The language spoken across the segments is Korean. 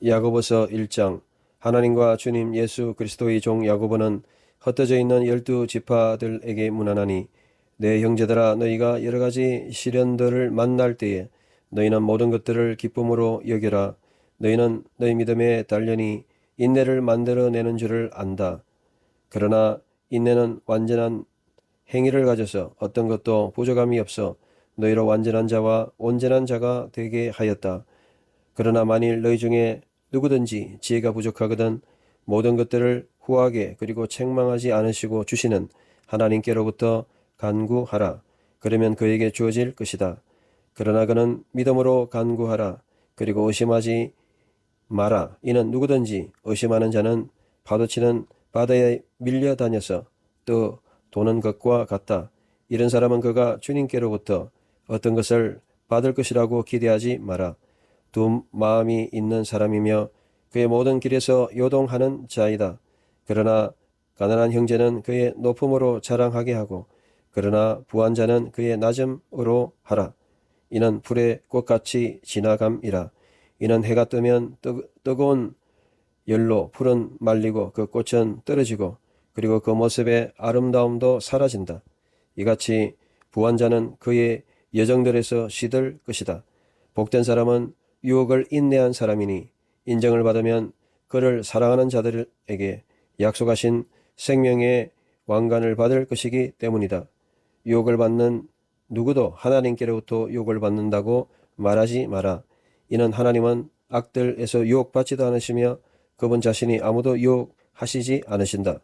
야고보서 1장. 하나님과 주님 예수 그리스도의 종 야고보는 흩어져 있는 12지파들에게 문안하니, 내 형제들아, 너희가 여러 가지 시련들을 만날 때에 너희는 모든 것들을 기쁨으로 여겨라. 너희는 너희 믿음의 단련이 인내를 만들어내는 줄을 안다. 그러나 인내는 완전한 행위를 가져서 어떤 것도 부족함이 없어 너희로 완전한 자와 온전한 자가 되게 하였다. 그러나 만일 너희 중에 누구든지 지혜가 부족하거든 모든 것들을 후하게 그리고 책망하지 않으시고 주시는 하나님께로부터 간구하라. 그러면 그에게 주어질 것이다. 그러나 그는 믿음으로 간구하라. 그리고 의심하지 마라. 이는 누구든지 의심하는 자는 파도치는 바다에 밀려 다녀서 또 도는 것과 같다. 이런 사람은 그가 주님께로부터 어떤 것을 받을 것이라고 기대하지 마라. 두 마음이 있는 사람이며 그의 모든 길에서 요동하는 자이다. 그러나 가난한 형제는 그의 높음으로 자랑하게 하고, 그러나 부한 자는 그의 낮음으로 하라. 이는 불의 꽃같이 지나감이라. 이는 해가 뜨면 뜨거운 열로 풀은 말리고 그 꽃은 떨어지고 그리고 그 모습의 아름다움도 사라진다. 이같이 부한 자는 그의 여정들에서 시들 것이다. 복된 사람은 유혹을 인내한 사람이니 인정을 받으면 그를 사랑하는 자들에게 약속하신 생명의 왕관을 받을 것이기 때문이다. 유혹을 받는 누구도 하나님께로부터 유혹을 받는다고 말하지 마라. 이는 하나님은 악들에서 유혹받지도 않으시며 그분 자신이 아무도 유혹하시지 않으신다.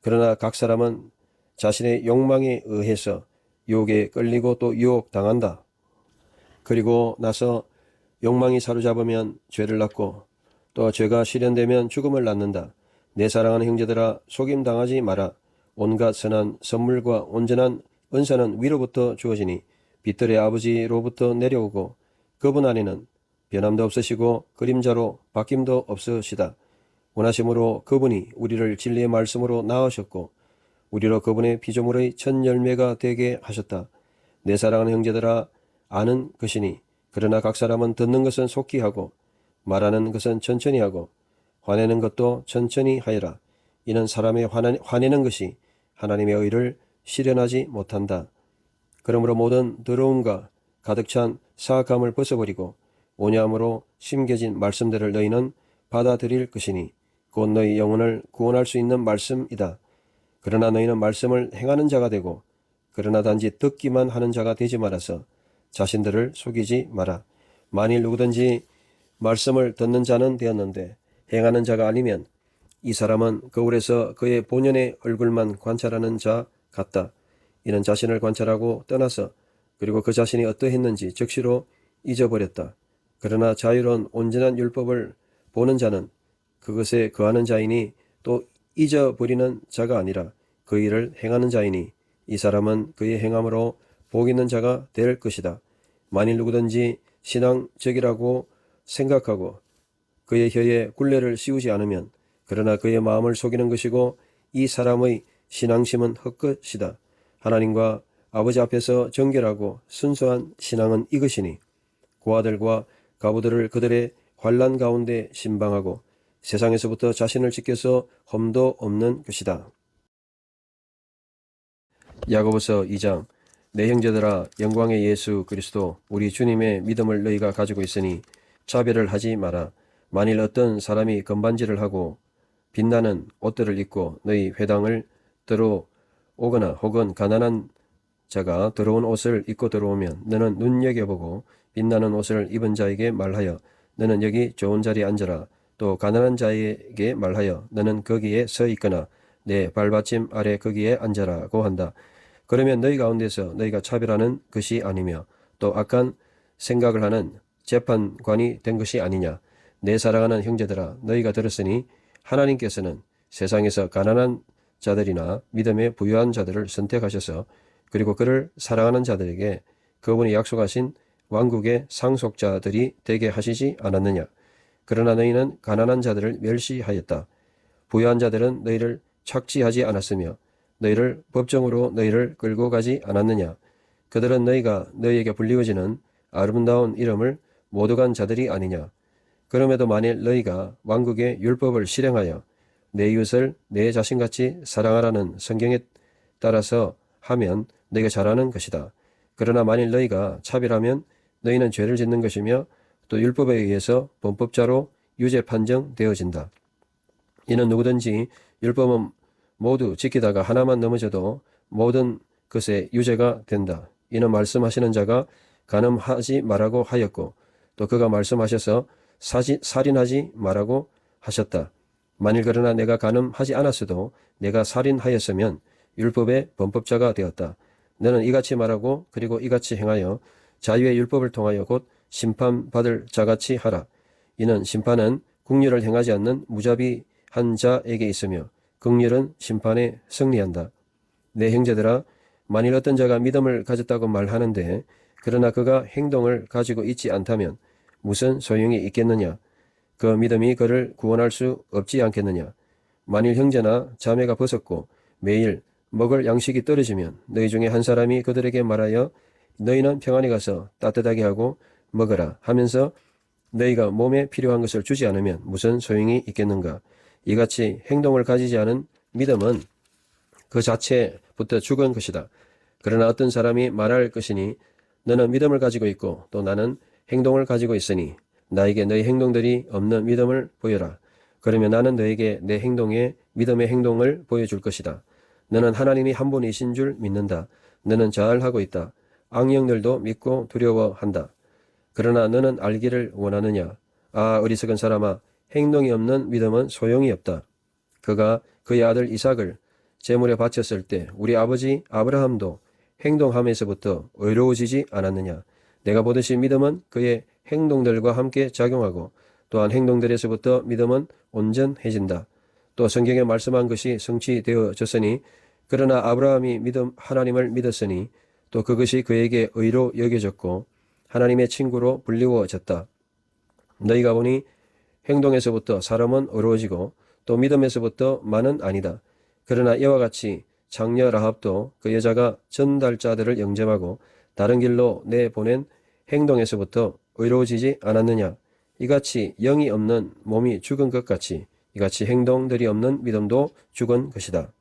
그러나 각 사람은 자신의 욕망에 의해서 유혹에 끌리고 또 유혹당한다. 그리고 나서 욕망이 사로잡으면 죄를 낳고 또 죄가 실현되면 죽음을 낳는다. 내 사랑하는 형제들아, 속임당하지 마라. 온갖 선한 선물과 온전한 은사는 위로부터 주어지니 빛들의 아버지로부터 내려오고 그분 안에는 변함도 없으시고 그림자로 바뀜도 없으시다. 원하심으로 그분이 우리를 진리의 말씀으로 낳으셨고 우리로 그분의 피조물의 첫 열매가 되게 하셨다. 내 사랑하는 형제들아, 아는 것이니 그러나 각 사람은 듣는 것은 속히 하고 말하는 것은 천천히 하고 화내는 것도 천천히 하여라. 이는 사람의 화내는 것이 하나님의 의를 실현하지 못한다. 그러므로 모든 더러움과 가득 찬 사악함을 벗어버리고 온유함으로 심겨진 말씀들을 너희는 받아들일 것이니 곧 너희 영혼을 구원할 수 있는 말씀이다. 그러나 너희는 말씀을 행하는 자가 되고 그러나 단지 듣기만 하는 자가 되지 말아서 자신들을 속이지 마라. 만일 누구든지 말씀을 듣는 자는 되었는데 행하는 자가 아니면 이 사람은 거울에서 그의 본연의 얼굴만 관찰하는 자 같다. 이는 자신을 관찰하고 떠나서 그리고 그 자신이 어떠했는지 즉시로 잊어버렸다. 그러나 자유로운 온전한 율법을 보는 자는 그것에 거하는 자이니 또 잊어버리는 자가 아니라 그 일을 행하는 자이니 이 사람은 그의 행함으로 복 있는 자가 될 것이다. 만일 누구든지 신앙적이라고 생각하고 그의 혀에 굴레를 씌우지 않으면 그러나 그의 마음을 속이는 것이고 이 사람의 신앙심은 헛것이다. 하나님과 아버지 앞에서 정결하고 순수한 신앙은 이것이니 고아들과 가부들을 그들의 환난 가운데 신방하고 세상에서부터 자신을 지켜서 험도 없는 것이다. 야고보서 2장. 내 형제들아, 영광의 예수 그리스도 우리 주님의 믿음을 너희가 가지고 있으니 차별을 하지 마라. 만일 어떤 사람이 건반지를 하고 빛나는 옷들을 입고 너희 회당을 들어오거나 혹은 가난한 자가 더러운 옷을 입고 들어오면 너는 눈여겨보고 빛나는 옷을 입은 자에게 말하여 너는 여기 좋은 자리에 앉아라. 또 가난한 자에게 말하여 너는 거기에 서 있거나 내 발받침 아래 거기에 앉아라고 한다. 그러면 너희 가운데서 너희가 차별하는 것이 아니며 또 악한 생각을 하는 재판관이 된 것이 아니냐. 내 사랑하는 형제들아, 너희가 들었으니 하나님께서는 세상에서 가난한 자들이나 믿음에 부유한 자들을 선택하셔서 그리고 그를 사랑하는 자들에게 그분이 약속하신 왕국의 상속자들이 되게 하시지 않았느냐. 그러나 너희는 가난한 자들을 멸시하였다. 부유한 자들은 너희를 착취하지 않았으며 너희를 법정으로 너희를 끌고 가지 않았느냐. 그들은 너희가 너희에게 불리워지는 아름다운 이름을 못 얻은 자들이 아니냐. 그럼에도 만일 너희가 왕국의 율법을 실행하여 내 이웃을 내 자신같이 사랑하라는 성경에 따라서 하면 너희가 잘하는 것이다. 그러나 만일 너희가 차별하면 너희는 죄를 짓는 것이며 또 율법에 의해서 범법자로 유죄 판정되어진다. 이는 누구든지 율법은 모두 지키다가 하나만 넘어져도 모든 것에 유죄가 된다. 이는 말씀하시는 자가 간음하지 말라고 하였고 또 그가 말씀하셔서 살인하지 말라고 하셨다. 만일 그러나 내가 간음하지 않았어도 내가 살인하였으면 율법의 범법자가 되었다. 너는 이같이 말하고 그리고 이같이 행하여 자유의 율법을 통하여 곧 심판받을 자같이 하라. 이는 심판은 긍휼을 행하지 않는 무자비한 자에게 있으며 긍휼은 심판에 승리한다. 내 형제들아, 만일 어떤 자가 믿음을 가졌다고 말하는데 그러나 그가 행동을 가지고 있지 않다면 무슨 소용이 있겠느냐? 그 믿음이 그를 구원할 수 없지 않겠느냐? 만일 형제나 자매가 벗었고 매일 먹을 양식이 떨어지면 너희 중에 한 사람이 그들에게 말하여 너희는 평안히 가서 따뜻하게 하고 먹으라 하면서 너희가 몸에 필요한 것을 주지 않으면 무슨 소용이 있겠는가? 이같이 행동을 가지지 않은 믿음은 그 자체부터 죽은 것이다. 그러나 어떤 사람이 말할 것이니 너는 믿음을 가지고 있고 또 나는 행동을 가지고 있으니 나에게 너희 행동들이 없는 믿음을 보여라. 그러면 나는 너에게 내 행동에 믿음의 행동을 보여줄 것이다. 너는 하나님이 한 분이신 줄 믿는다. 너는 잘하고 있다. 악령들도 믿고 두려워한다. 그러나 너는 알기를 원하느냐? 아, 어리석은 사람아, 행동이 없는 믿음은 소용이 없다. 그가 그의 아들 이삭을 제물에 바쳤을 때 우리 아버지 아브라함도 행동함에서부터 의로워지지 않았느냐? 내가 보듯이 믿음은 그의 행동들과 함께 작용하고 또한 행동들에서부터 믿음은 온전해진다. 또 성경에 말씀한 것이 성취되어졌으니 그러나 아브라함이 하나님을 믿었으니 또 그것이 그에게 의로 여겨졌고 하나님의 친구로 불리워졌다. 너희가 보니 행동에서부터 사람은 어려워지고 또 믿음에서부터 만은 아니다. 그러나 이와 같이 장녀 라합도 그 여자가 전달자들을 영접하고 다른 길로 내보낸 행동에서부터 의로워지지 않았느냐. 이같이 영이 없는 몸이 죽은 것 같이 이같이 행동들이 없는 믿음도 죽은 것이다.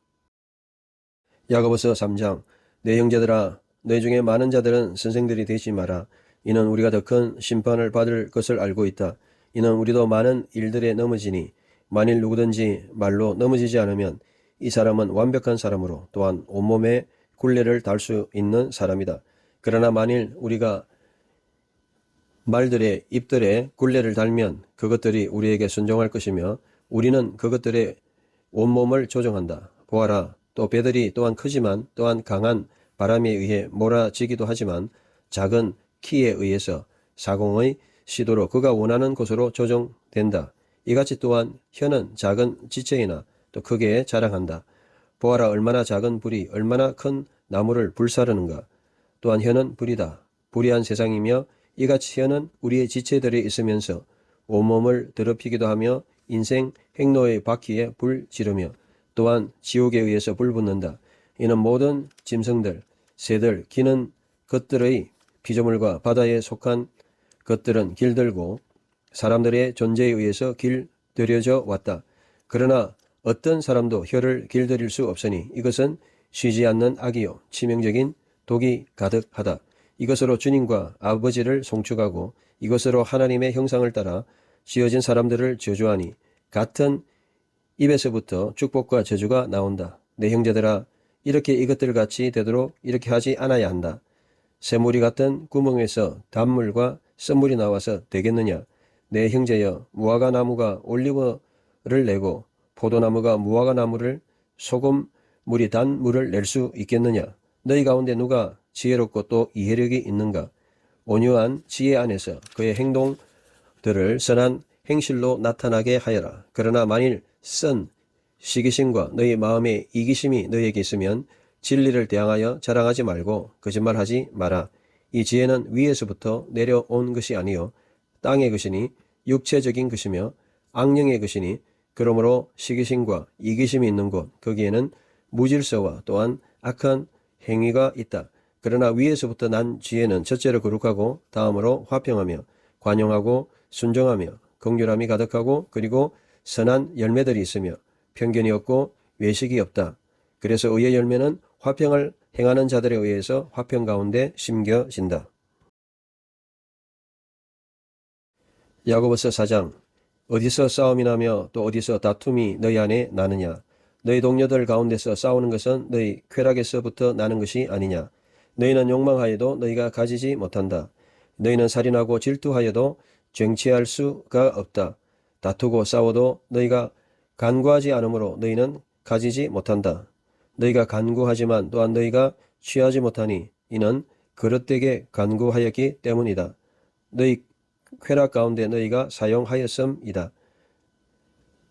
야고보서 3장. 내 형제들아, 너희 중에 많은 자들은 선생들이 되지 마라. 이는 우리가 더 큰 심판을 받을 것을 알고 있다. 이는 우리도 많은 일들에 넘어지니 만일 누구든지 말로 넘어지지 않으면 이 사람은 완벽한 사람으로 또한 온몸에 굴레를 달 수 있는 사람이다. 그러나 만일 우리가 말들의 입들에 굴레를 달면 그것들이 우리에게 순종할 것이며 우리는 그것들의 온몸을 조종한다. 보아라, 또 배들이 또한 크지만 또한 강한 바람에 의해 몰아지기도 하지만 작은 키에 의해서 사공의 시도로 그가 원하는 곳으로 조종된다. 이같이 또한 혀는 작은 지체이나 또 크게 자랑한다. 보아라, 얼마나 작은 불이 얼마나 큰 나무를 불사르는가. 또한 혀는 불이다. 불의한 세상이며 이같이 혀는 우리의 지체들에 있으면서 온몸을 더럽히기도 하며 인생 행로의 바퀴에 불 지르며 또한 지옥에 의해서 불붙는다. 이는 모든 짐승들, 새들, 기는 것들의 피조물과 바다에 속한 것들은 길들고 사람들의 존재에 의해서 길들여져 왔다. 그러나 어떤 사람도 혀를 길들일 수 없으니 이것은 쉬지 않는 악이요 치명적인 독이 가득하다. 이것으로 주님과 아버지를 송축하고 이것으로 하나님의 형상을 따라 지어진 사람들을 저주하니 같은 입에서부터 축복과 저주가 나온다. 내 형제들아, 이렇게 이것들 같이 되도록 이렇게 하지 않아야 한다. 쇠무리 같은 구멍에서 단물과 썬물이 나와서 되겠느냐? 내 형제여, 무화과 나무가 올리브를 내고 포도나무가 무화과 나무를 소금물이 단 물을 낼 수 있겠느냐? 너희 가운데 누가 지혜롭고 또 이해력이 있는가? 온유한 지혜 안에서 그의 행동들을 선한 행실로 나타나게 하여라. 그러나 만일 선 시기심과 너희 마음의 이기심이 너희에게 있으면 진리를 대항하여 자랑하지 말고 거짓말하지 마라. 이 지혜는 위에서부터 내려온 것이 아니요 땅의 것이니 육체적인 것이며 악령의 것이니 그러므로 시기심과 이기심이 있는 곳 거기에는 무질서와 또한 악한 행위가 있다. 그러나 위에서부터 난 지혜는 첫째로 거룩하고 다음으로 화평하며 관용하고 순종하며 긍휼함이 가득하고 그리고 선한 열매들이 있으며 편견이 없고 외식이 없다. 그래서 의의 열매는 화평을 행하는 자들에 의해서 화평 가운데 심겨진다. 야고보서 4장. 어디서 싸움이 나며 또 어디서 다툼이 너희 안에 나느냐. 너희 동료들 가운데서 싸우는 것은 너희 쾌락에서부터 나는 것이 아니냐. 너희는 욕망하여도 너희가 가지지 못한다. 너희는 살인하고 질투하여도 쟁취할 수가 없다. 다투고 싸워도 너희가 간구하지 않으므로 너희는 가지지 못한다. 너희가 간구하지만 또한 너희가 취하지 못하니 이는 그릇되게 간구하였기 때문이다. 너희 쾌락 가운데 너희가 사용하였음이다.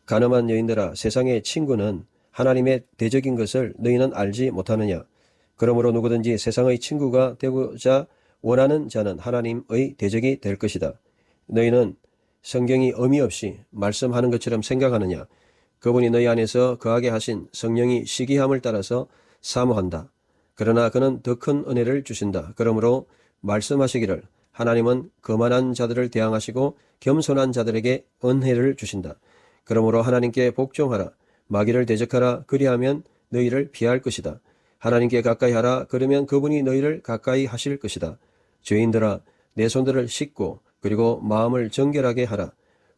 가늠한 여인들아, 세상의 친구는 하나님의 대적인 것을 너희는 알지 못하느냐. 그러므로 누구든지 세상의 친구가 되고자 원하는 자는 하나님의 대적이 될 것이다. 너희는 성경이 의미 없이 말씀하는 것처럼 생각하느냐. 그분이 너희 안에서 거하게 하신 성령이 시기함을 따라서 사모한다. 그러나 그는 더 큰 은혜를 주신다. 그러므로 말씀하시기를 하나님은 거만한 자들을 대항하시고 겸손한 자들에게 은혜를 주신다. 그러므로 하나님께 복종하라. 마귀를 대적하라. 그리하면 너희를 피할 것이다. 하나님께 가까이 하라. 그러면 그분이 너희를 가까이 하실 것이다. 죄인들아, 내 손들을 씻고 그리고 마음을 정결하게 하라.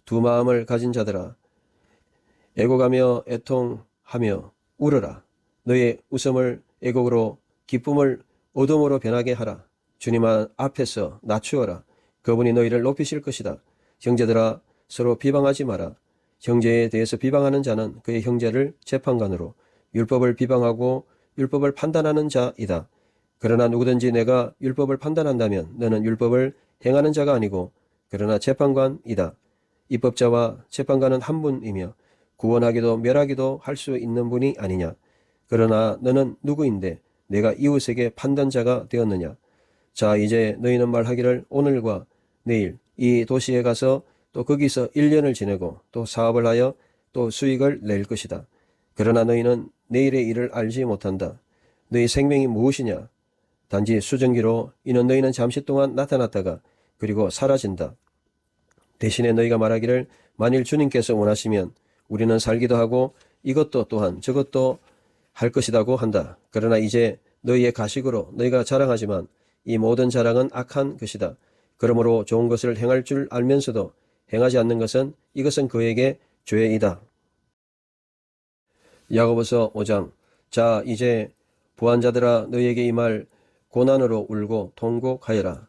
두 마음을 가진 자들아, 애곡하며 애통하며 울어라. 너의 웃음을 애곡으로 기쁨을 어둠으로 변하게 하라. 주님 앞에서 낮추어라. 그분이 너희를 높이실 것이다. 형제들아, 서로 비방하지 마라. 형제에 대해서 비방하는 자는 그의 형제를 재판관으로 율법을 비방하고 율법을 판단하는 자이다. 그러나 누구든지 내가 율법을 판단한다면 너는 율법을 행하는 자가 아니고 그러나 재판관이다. 입법자와 재판관은 한 분이며 구원하기도 멸하기도 할 수 있는 분이 아니냐. 그러나 너는 누구인데 내가 이웃에게 판단자가 되었느냐. 자, 이제 너희는 말하기를 오늘과 내일 이 도시에 가서 또 거기서 1년을 지내고 또 사업을 하여 또 수익을 낼 것이다. 그러나 너희는 내일의 일을 알지 못한다. 너희 생명이 무엇이냐? 단지 수증기로 이는 너희는 잠시 동안 나타났다가 그리고 사라진다. 대신에 너희가 말하기를 만일 주님께서 원하시면 우리는 살기도 하고 이것도 또한 저것도 할 것이라고 한다. 그러나 이제 너희의 가식으로 너희가 자랑하지만 이 모든 자랑은 악한 것이다. 그러므로 좋은 것을 행할 줄 알면서도 행하지 않는 것은 이것은 그에게 죄이다. 야고보서 5장. 자, 이제 부한 자들아, 너희에게 이 말 고난으로 울고 통곡하여라.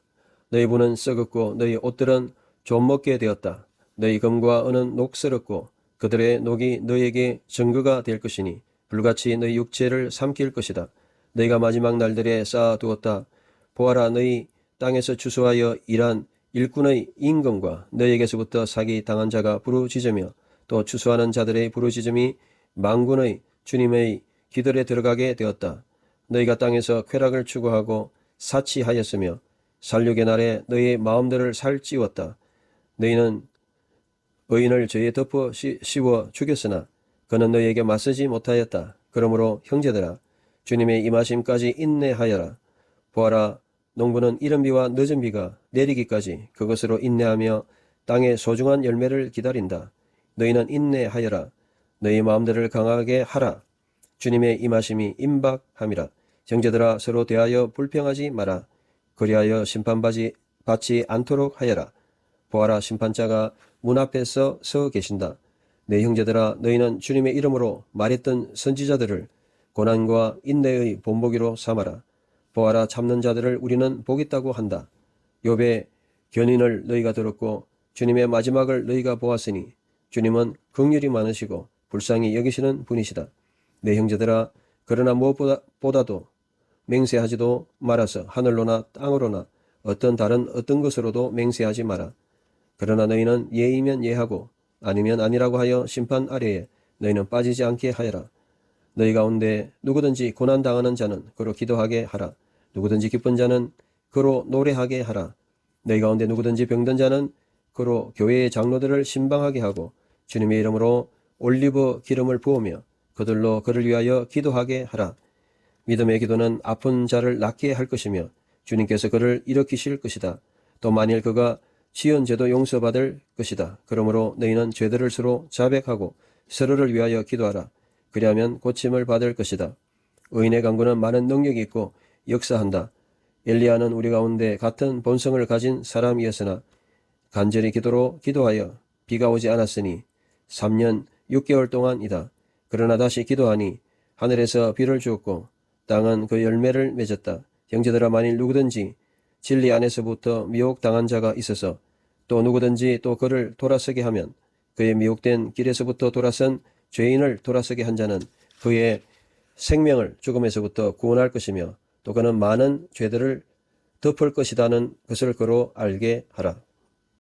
너희 부는 썩었고 너희 옷들은 좀먹게 되었다. 너희 금과 은은 녹슬었고 그들의 녹이 너희에게 증거가 될 것이니 불같이 너희 육체를 삼킬 것이다. 너희가 마지막 날들에 쌓아두었다. 보아라, 너희 땅에서 추수하여 일한 일꾼의 임금과 너희에게서부터 사기 당한 자가 부르짖으며 또 추수하는 자들의 부르짖음이 만군의 주님의 기들에 들어가게 되었다. 너희가 땅에서 쾌락을 추구하고 사치하였으며 살육의 날에 너희의 마음들을 살찌웠다. 너희는 의인을 죄에 덮어 씌워 죽였으나 그는 너희에게 맞서지 못하였다. 그러므로 형제들아, 주님의 임하심까지 인내하여라. 보아라, 농부는 이른 비와 늦은 비가 내리기까지 그것으로 인내하며 땅의 소중한 열매를 기다린다. 너희는 인내하여라. 너희 마음들을 강하게 하라. 주님의 임하심이 임박함이라. 형제들아, 서로 대하여 불평하지 마라. 그리하여 심판받지 않도록 하여라. 보아라, 심판자가 문 앞에서 서 계신다. 내 형제들아, 너희는 주님의 이름으로 말했던 선지자들을 고난과 인내의 본보기로 삼아라. 보아라, 참는 자들을 우리는 복있다고 한다. 욥의 견인을 너희가 들었고 주님의 마지막을 너희가 보았으니 주님은 긍휼이 많으시고 불쌍히 여기시는 분이시다. 내 형제들아, 그러나 무엇보다도 맹세하지도 말아서 하늘로나 땅으로나 어떤 다른 어떤 것으로도 맹세하지 마라. 그러나 너희는 예이면 예하고 아니면 아니라고 하여 심판 아래에 너희는 빠지지 않게 하여라. 너희 가운데 누구든지 고난당하는 자는 그로 기도하게 하라. 누구든지 기쁜 자는 그로 노래하게 하라. 너희 가운데 누구든지 병든 자는 그로 교회의 장로들을 신방하게 하고 주님의 이름으로 올리브 기름을 부으며 그들로 그를 위하여 기도하게 하라. 믿음의 기도는 아픈 자를 낫게 할 것이며 주님께서 그를 일으키실 것이다. 또 만일 그가 지연죄도 용서받을 것이다. 그러므로 너희는 죄들을 서로 자백하고 서로를 위하여 기도하라. 그리하면 고침을 받을 것이다. 의인의 강구는 많은 능력이 있고 역사한다. 엘리야는 우리 가운데 같은 본성을 가진 사람이었으나 간절히 기도로 기도하여 비가 오지 않았으니 3년 6개월 동안이다. 그러나 다시 기도하니 하늘에서 비를 주었고 땅은 그 열매를 맺었다. 형제들아, 만일 누구든지 진리 안에서부터 미혹당한 자가 있어서 또 누구든지 또 그를 돌아서게 하면 그의 미혹된 길에서부터 돌아선 죄인을 돌아서게 한 자는 그의 생명을 죽음에서부터 구원할 것이며 또 그는 많은 죄들을 덮을 것이라는 것을 그로 알게 하라.